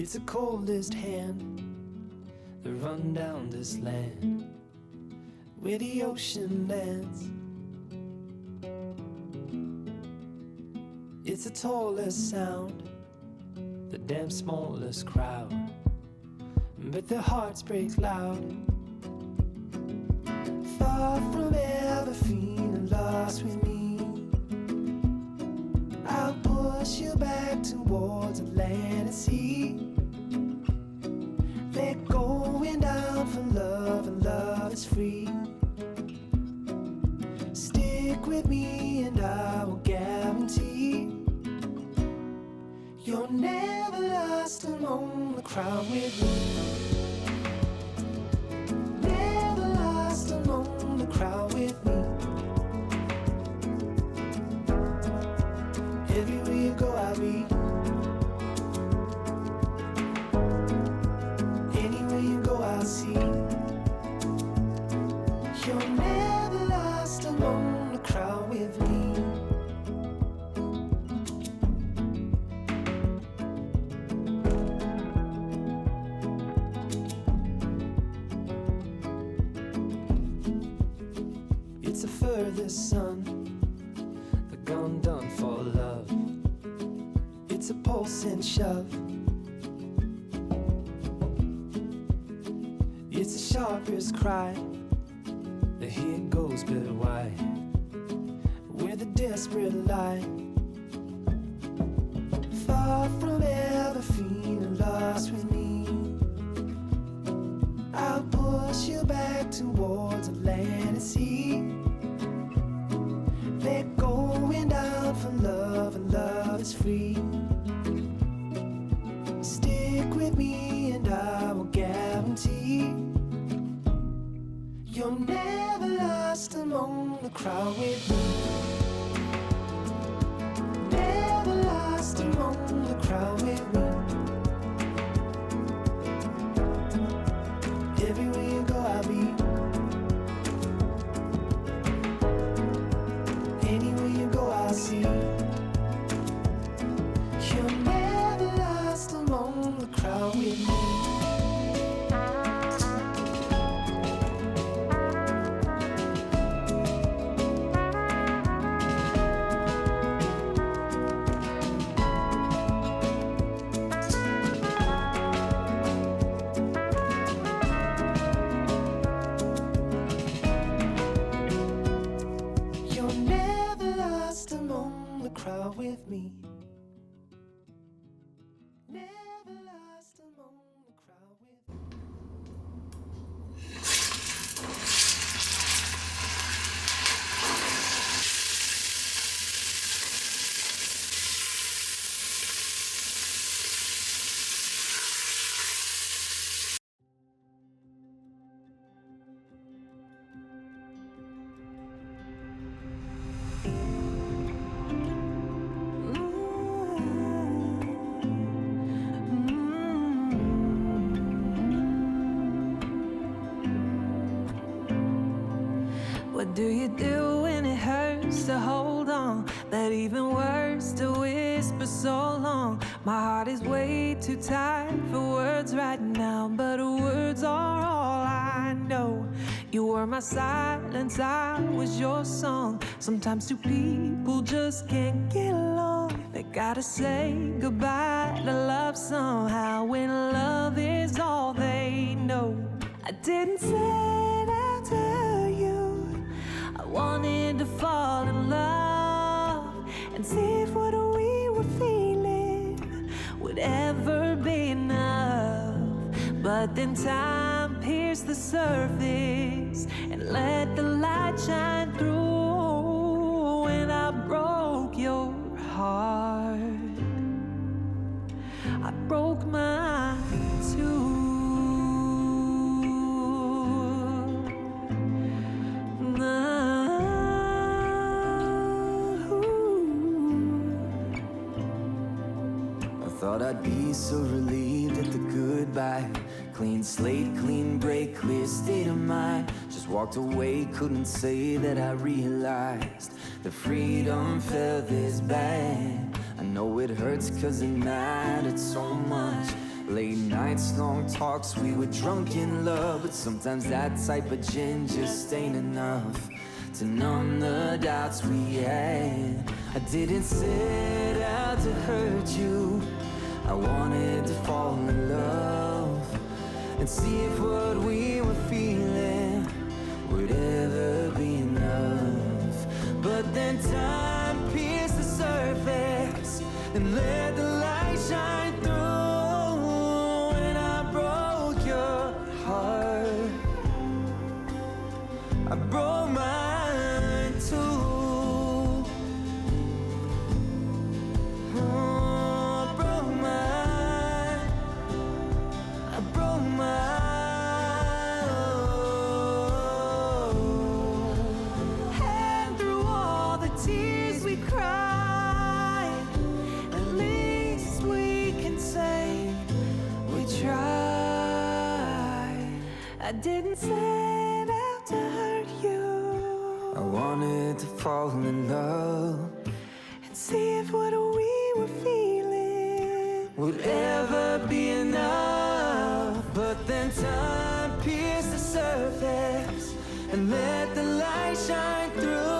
It's the coldest hand that run down this land where the ocean lands. It's the tallest sound, the damn smallest crowd, but their hearts break loud. Far from ever feeling lost with me, I'll push you back towards the land and sea. Let going down for love, and love is free. Stick with me and I will guarantee you're never lost among the crowd with me. Never lost among the crowd with me. Everywhere you go I'll be. Anywhere you go I'll see. You're never lost among the crowd with me. It's the furthest sun, the gone done for love. It's a pulse and shove. It's the sharpest cry, the here goes but why, where the desperate lie. Far from ever feeling lost with me, I'll push you back towards the land and sea. Let going down for love, and love is free. Stick with me and I will guarantee you're never lost among the crowd with me. Never lost among the crowd with me. Everywhere you go I'll be. Anywhere you go I'll see. You're never lost among the crowd with me. You're never lost among the crowd with me. Never lost among the crowd with me. What do you do when it hurts to hold on? That even worse to whisper so long. My heart is way too tired for words right now, but words are all I know. You were my silence, I was your song. Sometimes two people just can't get along. They gotta say goodbye to love somehow when love is all they know. I didn't say that to you. I wanted to fall in love and see if what we were feeling would ever be enough. But then time pierced the surface and let the light shine through, and I broke your heart. I broke mine too. Thought I'd be so relieved at the goodbye. Clean slate, clean break, clear state of mind. Just walked away, couldn't say that I realized the freedom felt this bad. I know it hurts cause it mattered so much, Late nights, long talks, we were drunk in love. But sometimes that type of gin just ain't enough to numb the doubts we had. I didn't set out to hurt you. I wanted to fall in love and see if what we were feeling would ever be enough. But then time pierced the surface and let the light shine through. And I broke your heart. I broke mine too. Oh, I broke mine. I broke mine. Oh. And through all the tears we cried, at least we can say we tried. I didn't set out to hurt you. I wanted to fall in love and see if what we were feeling would ever be enough. But then time pierced the surface and let the light shine through.